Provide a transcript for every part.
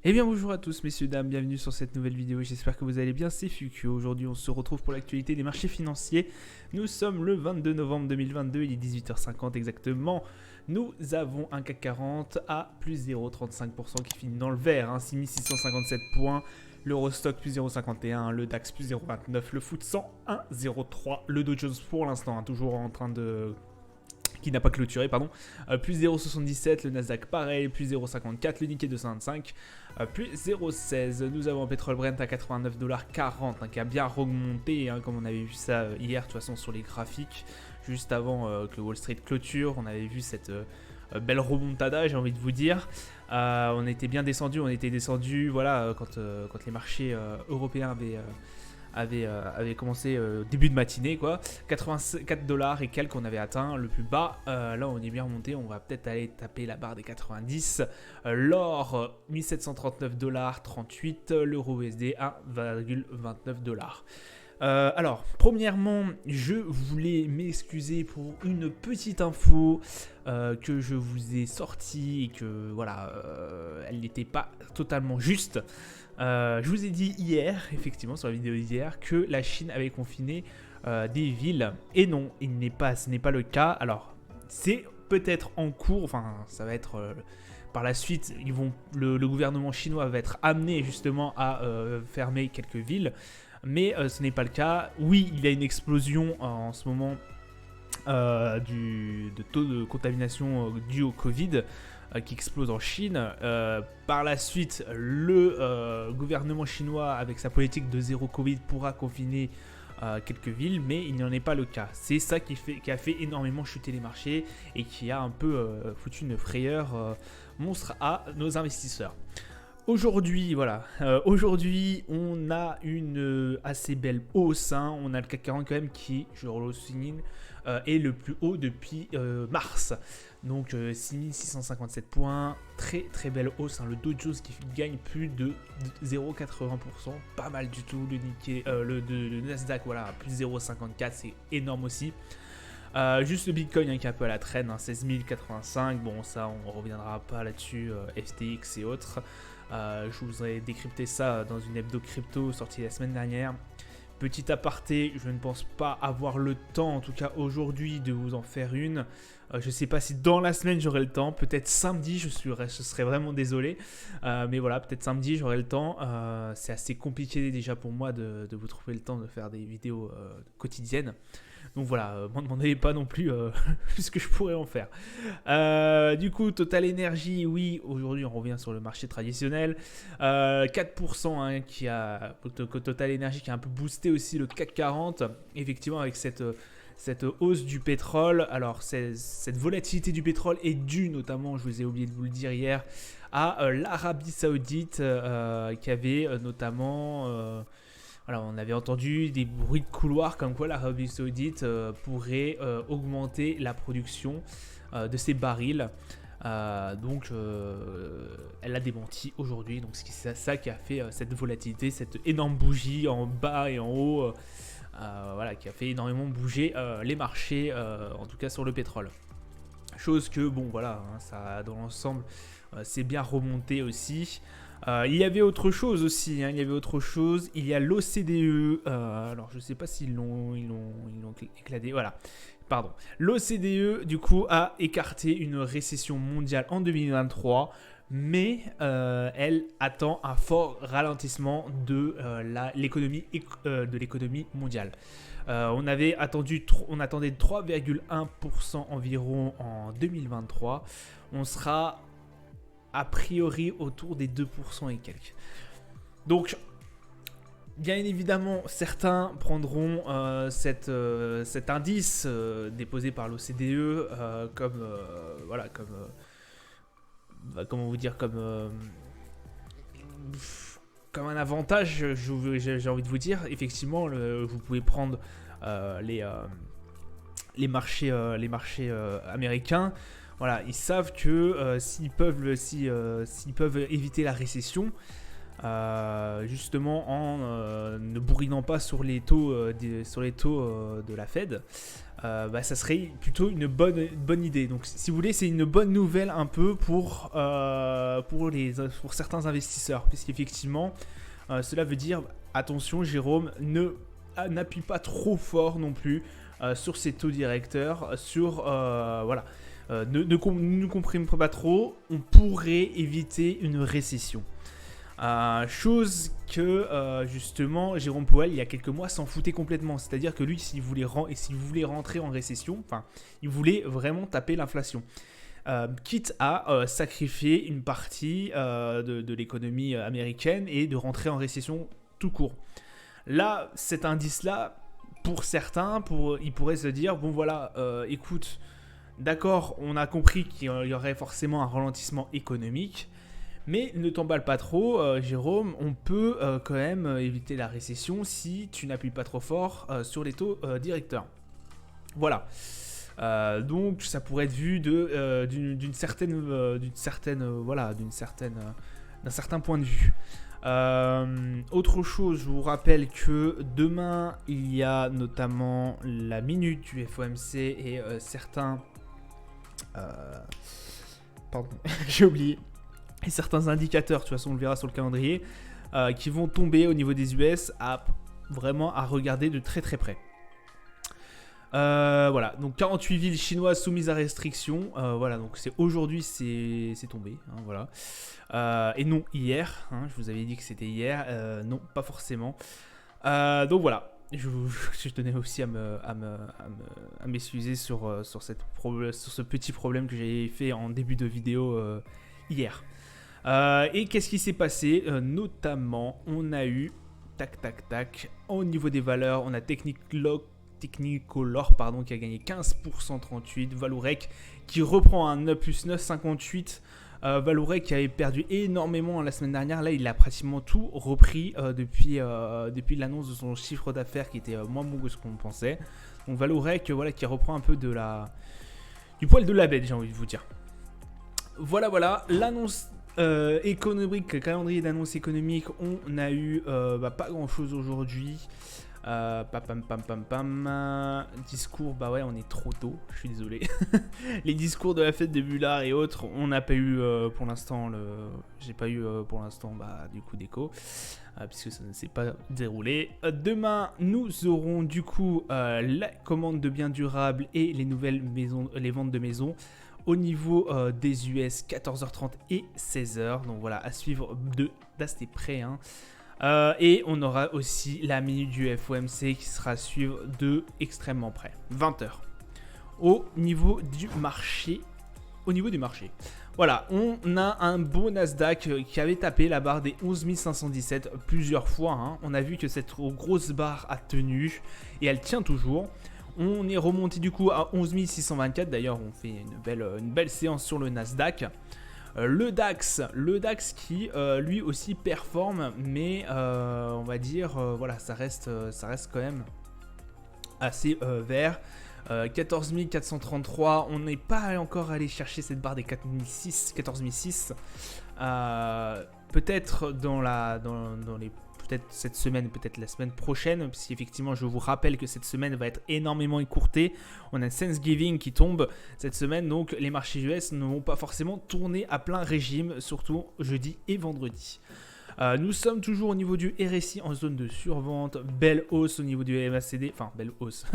Eh bien bonjour à tous messieurs dames, bienvenue sur cette nouvelle vidéo, j'espère que vous allez bien, c'est Fuku. Aujourd'hui on se retrouve pour l'actualité des marchés financiers. Nous sommes le 22 novembre 2022, il est 18h50 exactement. Nous avons un CAC 40 à plus 0,35% qui finit dans le vert, 6657 points. L'Eurostock plus 0,51, le DAX plus 0,29, le FTSE 100 1,03, le Dow Jones pour l'instant toujours en train de... qui n'a pas clôturé, pardon, plus 0,77, le Nasdaq pareil, plus 0,54, le Nikkei 225, plus 0,16. Nous avons un pétrole Brent à 89,40 $, qui a bien remonté, comme on avait vu ça hier, de toute façon sur les graphiques, juste avant que Wall Street clôture, on avait vu cette belle remontada, j'ai envie de vous dire. On était bien descendu, voilà, quand les marchés européens avait commencé début de matinée, quoi. 84 $ et quelques on avait atteint le plus bas. Là on est bien remonté, on va peut-être aller taper la barre des 90. L'or 1739,38 $, l'euro USD 1,29 $. Alors, premièrement, je voulais m'excuser pour une petite info que je vous ai sortie et que voilà, elle n'était pas totalement juste. Je vous ai dit hier, effectivement, sur la vidéo d'hier, que la Chine avait confiné des villes. Et non, ce n'est pas le cas. Alors, c'est peut-être en cours, enfin, ça va être... par la suite, le gouvernement chinois va être amené justement à fermer quelques villes. Mais ce n'est pas le cas. Oui, il y a une explosion en ce moment de taux de contamination dû au Covid qui explose en Chine. Par la suite, le gouvernement chinois, avec sa politique de zéro Covid, pourra confiner quelques villes, mais il n'en est pas le cas. C'est ça qui a fait énormément chuter les marchés et qui a un peu foutu une frayeur monstre à nos investisseurs. Aujourd'hui, voilà. Aujourd'hui, on a une assez belle hausse. On a le CAC 40 quand même qui, je le souligne, est le plus haut depuis mars. Donc 6657 points, très très belle hausse. Le Dow Jones qui gagne plus de 0,80%, pas mal du tout. Le Nikkei, le Nasdaq, voilà, plus 0,54, c'est énorme aussi. Juste le Bitcoin qui est un peu à la traîne, 16 085. Bon, ça on reviendra pas là-dessus. FTX et autres. Je vous ai décrypté ça dans une hebdo crypto sortie la semaine dernière. Petit aparté, je ne pense pas avoir le temps, en tout cas aujourd'hui, de vous en faire une. Je ne sais pas si dans la semaine j'aurai le temps, peut-être samedi, je serais vraiment désolé. Mais voilà, peut-être samedi j'aurai le temps. C'est assez compliqué déjà pour moi de vous trouver le temps de faire des vidéos quotidiennes. Donc voilà, m'en demandez pas non plus ce que je pourrais en faire. Du coup, Total Energy, oui, aujourd'hui on revient sur le marché traditionnel. 4% qui a Total Energy qui a un peu boosté aussi le CAC 40. Effectivement, avec cette hausse du pétrole. Alors, cette volatilité du pétrole est due notamment, je vous ai oublié de vous le dire hier, à l'Arabie Saoudite qui avait notamment... voilà, on avait entendu des bruits de couloir comme quoi l'Arabie Saoudite pourrait augmenter la production de ses barils. Donc elle a démenti aujourd'hui. Donc c'est ça qui a fait cette volatilité, cette énorme bougie en bas et en haut, voilà, qui a fait énormément bouger les marchés, en tout cas sur le pétrole. Chose que bon voilà, ça dans l'ensemble c'est bien remonté aussi. Il y avait autre chose aussi, il y a l'OCDE, alors je ne sais pas s'ils l'ont éclaté, voilà, pardon. L'OCDE du coup a écarté une récession mondiale en 2023, mais elle attend un fort ralentissement de l'économie mondiale. On attendait 3,1% environ en 2023, on sera a priori autour des 2% et quelques. Donc, bien évidemment, certains prendront cet indice déposé par l'OCDE comment vous dire, comme un avantage, j'ai envie de vous dire. Effectivement, vous pouvez prendre les marchés américains. Voilà, ils savent que s'ils peuvent éviter la récession, justement en ne bourrinant pas sur les taux, de la Fed, ça serait plutôt une bonne idée. Donc si vous voulez, c'est une bonne nouvelle un peu pour certains investisseurs, puisqu'effectivement cela veut dire attention Jérôme, n'appuie pas trop fort non plus sur ces taux directeurs, voilà. Ne comprime pas trop, on pourrait éviter une récession. Chose que justement Jérôme Powell il y a quelques mois s'en foutait complètement. C'est-à-dire que lui, s'il voulait rentrer en récession, enfin, il voulait vraiment taper l'inflation. Quitte à sacrifier une partie de l'économie américaine et de rentrer en récession tout court. Là, cet indice-là, pour certains, ils pourraient se dire, bon voilà, écoute, d'accord, on a compris qu'il y aurait forcément un ralentissement économique, mais ne t'emballe pas trop, Jérôme, on peut quand même éviter la récession si tu n'appuies pas trop fort sur les taux directeurs. Voilà. Donc ça pourrait être vu d'un certain point de vue. Autre chose, je vous rappelle que demain il y a notamment la minute du FOMC et certains pardon, j'ai oublié. Et certains indicateurs, de toute façon on le verra sur le calendrier, qui vont tomber au niveau des US vraiment à regarder de très très près. Voilà, donc 48 villes chinoises soumises à restriction. Voilà, donc c'est aujourd'hui, c'est tombé. Hein, voilà. Et non hier. Hein, je vous avais dit que c'était hier. Non, pas forcément. Donc voilà. Je tenais aussi à m'excuser sur ce petit problème que j'ai fait en début de vidéo hier. Et qu'est-ce qui s'est passé notamment, on a eu au niveau des valeurs, on a Technicolor qui a gagné 15% 38, Vallourec qui reprend un plus 9,58, Vallourec qui avait perdu énormément la semaine dernière, là il a pratiquement tout repris depuis l'annonce de son chiffre d'affaires qui était moins bon que ce qu'on pensait. Donc Vallourec voilà, qui reprend un peu du poil de la bête, j'ai envie de vous dire. Voilà, l'annonce économique, le calendrier d'annonce économique, on a eu pas grand chose aujourd'hui. Discours, bah ouais, on est trop tôt, je suis désolé. Les discours de la fête de Bullard et autres, on n'a pas eu pour l'instant j'ai pas eu pour l'instant du coup d'écho puisque ça ne s'est pas déroulé. Demain, nous aurons du coup la commande de biens durables et les nouvelles maisons, les ventes de maisons. Au niveau des US, 14h30 et 16h. Donc voilà, à suivre d'assez près. Hein. Et on aura aussi la minute du FOMC qui sera à suivre de extrêmement près. 20h. Au niveau du marché. Voilà, on a un beau Nasdaq qui avait tapé la barre des 11 517 plusieurs fois. Hein. On a vu que cette grosse barre a tenu et elle tient toujours. On est remonté du coup à 11 624. D'ailleurs, on fait une belle séance sur le Nasdaq. Le DAX qui lui aussi performe, mais on va dire, voilà, ça reste quand même assez vert. 14 433, on n'est pas encore allé chercher cette barre des 14 600. Peut-être dans les... Peut-être cette semaine, peut-être la semaine prochaine, parce qu'effectivement, je vous rappelle que cette semaine va être énormément écourtée. On a Thanksgiving qui tombe cette semaine, donc les marchés US ne vont pas forcément tourner à plein régime, surtout jeudi et vendredi. Nous sommes toujours au niveau du RSI en zone de survente, belle hausse au niveau du MACD, enfin belle hausse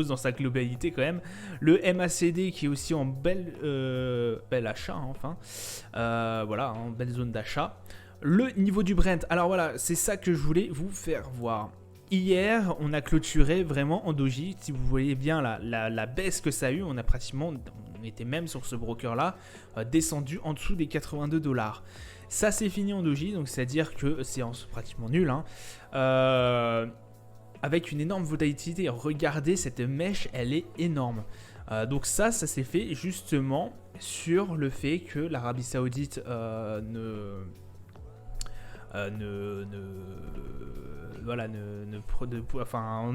dans sa globalité quand même. Le MACD qui est aussi en bel achat, hein, enfin, voilà, en belle zone d'achat. Le niveau du Brent, alors voilà, c'est ça que je voulais vous faire voir. Hier, on a clôturé vraiment en doji. Si vous voyez bien la baisse que ça a eu, on était même sur ce broker-là, descendu en dessous des 82 $. Ça c'est fini en doji, donc c'est-à-dire que c'est pratiquement nul. Hein. Avec une énorme volatilité. Regardez, cette mèche, elle est énorme. Donc ça s'est fait justement sur le fait que l'Arabie Saoudite on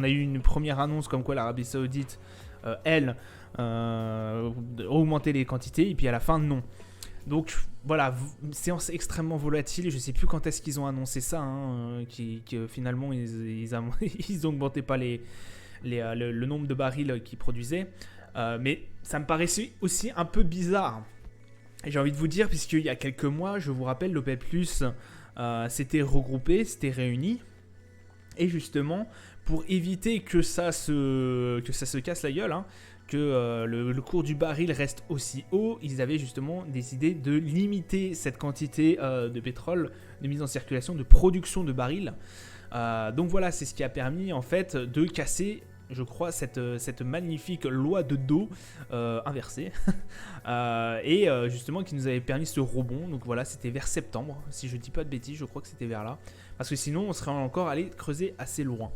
a eu une première annonce comme quoi l'Arabie Saoudite, augmentait les quantités, et puis à la fin, non. Donc voilà, séance extrêmement volatile. Je sais plus quand est-ce qu'ils ont annoncé ça, hein, que finalement ils augmentaient pas le nombre de barils qu'ils produisaient. Mais ça me paraissait aussi un peu bizarre. Et j'ai envie de vous dire, puisqu'il y a quelques mois, je vous rappelle, l'OPEP+, s'était regroupé, s'était réuni. Et justement, pour éviter que ça se casse la gueule, hein, que le cours du baril reste aussi haut, ils avaient justement décidé de limiter cette quantité de pétrole de mise en circulation, de production de barils. Donc voilà, c'est ce qui a permis en fait de casser, je crois, cette magnifique loi de Dow inversée et justement qui nous avait permis ce rebond. Donc voilà, c'était vers septembre, si je dis pas de bêtises, je crois que c'était vers là, parce que sinon on serait encore allé creuser assez loin.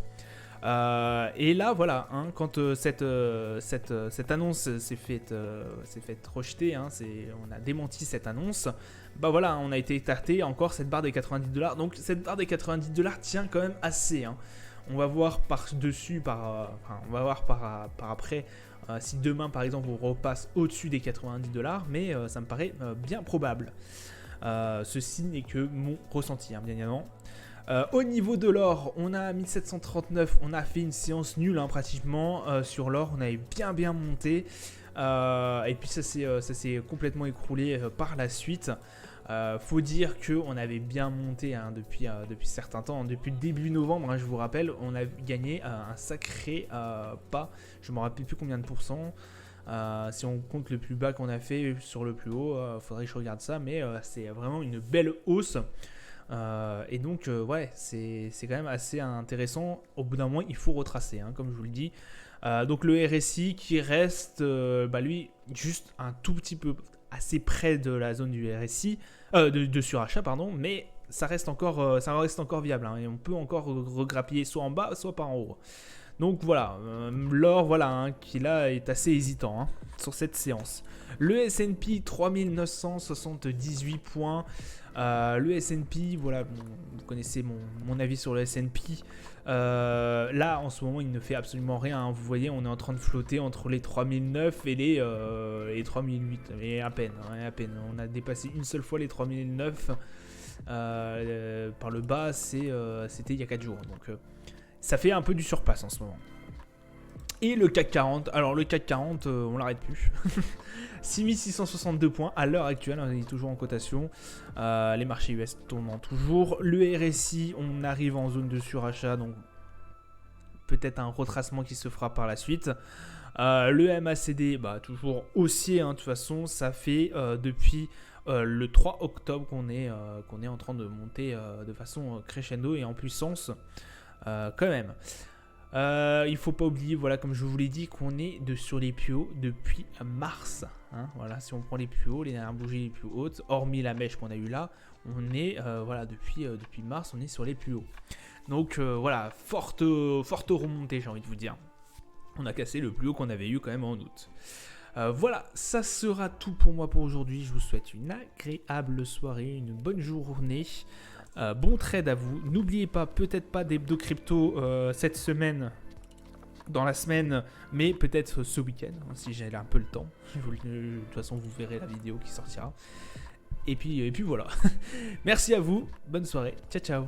Et là voilà, hein, quand cette annonce s'est faite rejeter, hein, on a démenti cette annonce, bah voilà, on a été écarté encore cette barre des $90. Donc cette barre des $90 tient quand même assez, hein. On va voir par-dessus, on va voir par après si demain par exemple on repasse au-dessus des $90, mais ça me paraît bien probable. Ceci n'est que mon ressenti, hein, bien évidemment. Au niveau de l'or, on a 1739, on a fait une séance nulle, hein, pratiquement sur l'or, on avait bien monté et puis ça s'est complètement écroulé par la suite. Faut dire qu'on avait bien monté, hein, depuis certains temps, depuis le début novembre, hein, je vous rappelle, on a gagné un sacré pas, je ne me rappelle plus combien de pourcents. Si on compte le plus bas qu'on a fait sur le plus haut, faudrait que je regarde ça, mais c'est vraiment une belle hausse. Et donc ouais, c'est quand même assez intéressant. Au bout d'un moment il faut retracer, hein, comme je vous le dis. Donc le RSI qui reste lui juste un tout petit peu assez près de la zone du RSI, de surachat pardon, mais ça reste encore viable, hein, et on peut encore regrappiller soit en bas soit par en haut. Donc voilà, l'or voilà, hein, qui là est assez hésitant, hein, sur cette séance. Le S&P 3978 points. Le S&P, voilà, vous connaissez mon avis sur le S&P. Là, en ce moment, il ne fait absolument rien, hein. Vous voyez, on est en train de flotter entre les 3009 et les 3008. Et à peine, hein, à peine. On a dépassé une seule fois les 3009 par le bas, c'était il y a 4 jours. Donc, ça fait un peu du surpasse en ce moment. Et le CAC 40, alors le CAC 40, on l'arrête plus. 6662 points à l'heure actuelle, on est toujours en cotation. Les marchés US tournant toujours. Le RSI, on arrive en zone de surachat, donc peut-être un retracement qui se fera par la suite. Le MACD, toujours haussier, hein, de toute façon, ça fait depuis le 3 octobre qu'on est en train de monter de façon crescendo et en puissance quand même. Il faut pas oublier, voilà, comme je vous l'ai dit, qu'on est sur les plus hauts depuis mars, hein, voilà, si on prend les plus hauts, les dernières bougies les plus hautes, hormis la mèche qu'on a eu là, on est voilà, depuis mars, on est sur les plus hauts. Donc voilà, forte remontée, j'ai envie de vous dire. On a cassé le plus haut qu'on avait eu quand même en août. Voilà, ça sera tout pour moi pour aujourd'hui. Je vous souhaite une agréable soirée, une bonne journée. Bon trade à vous. N'oubliez pas, peut-être pas d'hebdo crypto cette semaine, dans la semaine, mais peut-être ce week-end, hein, si j'ai un peu le temps. De toute façon, vous verrez la vidéo qui sortira. Et puis voilà. Merci à vous. Bonne soirée. Ciao, ciao.